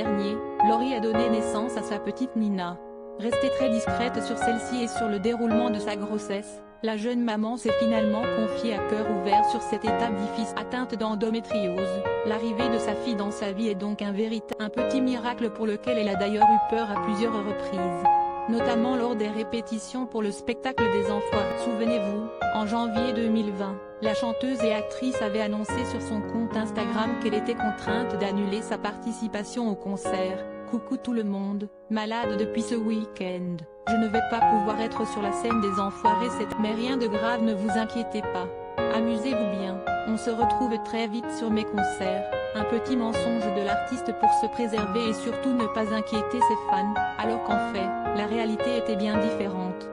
dernier, Laurie a donné naissance à sa petite Nina. Restée très discrète sur celle-ci et sur le déroulement de sa grossesse, la jeune maman s'est finalement confiée à cœur ouvert sur cette étape difficile. Atteinte d'endométriose, l'arrivée de sa fille dans sa vie est donc un petit miracle pour lequel elle a d'ailleurs eu peur à plusieurs reprises. Notamment lors des répétitions pour le spectacle des Enfoirés. Souvenez-vous, en janvier 2020, la chanteuse et actrice avait annoncé sur son compte Instagram qu'elle était contrainte d'annuler sa participation au concert. Coucou tout le monde, malade depuis ce week-end. Je ne vais pas pouvoir être sur la scène des Enfoirés mais rien de grave, ne vous inquiétez pas. Amusez-vous bien, on se retrouve très vite sur mes concerts. Un petit mensonge de l'artiste pour se préserver et surtout ne pas inquiéter ses fans, alors qu'en fait, la réalité était bien différente.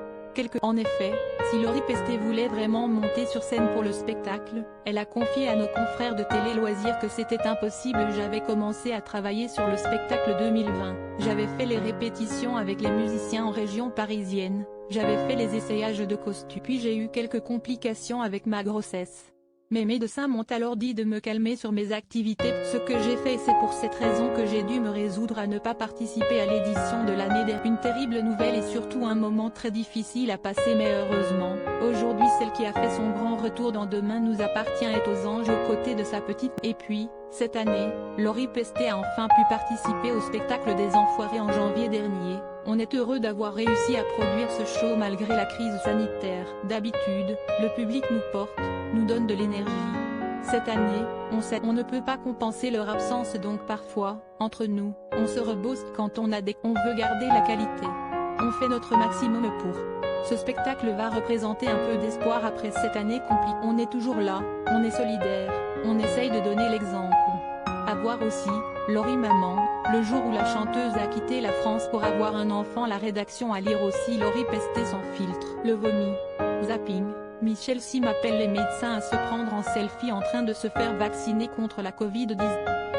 En effet, si Laurie Pestet voulait vraiment monter sur scène pour le spectacle, elle a confié à nos confrères de Télé Loisirs que c'était impossible. J'avais commencé à travailler sur le spectacle 2020, j'avais fait les répétitions avec les musiciens en région parisienne, j'avais fait les essayages de costumes, puis j'ai eu quelques complications avec ma grossesse. Mes médecins m'ont alors dit de me calmer sur mes activités, ce que j'ai fait, et c'est pour cette raison que j'ai dû me résoudre à ne pas participer à l'édition de l'année dernière. Une terrible nouvelle et surtout un moment très difficile à passer, mais heureusement, aujourd'hui celle qui a fait son grand retour dans Demain nous appartient est aux anges aux côtés de sa petite. Et puis, cette année, Laurie Pestet a enfin pu participer au spectacle des Enfoirés en janvier dernier. On est heureux d'avoir réussi à produire ce show malgré la crise sanitaire. D'habitude, le public nous porte, nous donne de l'énergie. Cette année, on ne peut pas compenser leur absence, donc parfois, entre nous, on se rebose quand on veut garder la qualité. On fait notre maximum pour. Ce spectacle va représenter un peu d'espoir après cette année compliquée. On est toujours là, on est solidaire, on essaye de donner l'exemple. À voir aussi, Laurie maman, le jour où la chanteuse a quitté la France pour avoir un enfant. La rédaction à lire aussi Laurie Pestet sans filtre. Le vomi. Zapping. Michel Sim appelle les médecins à se prendre en selfie en train de se faire vacciner contre la Covid-19.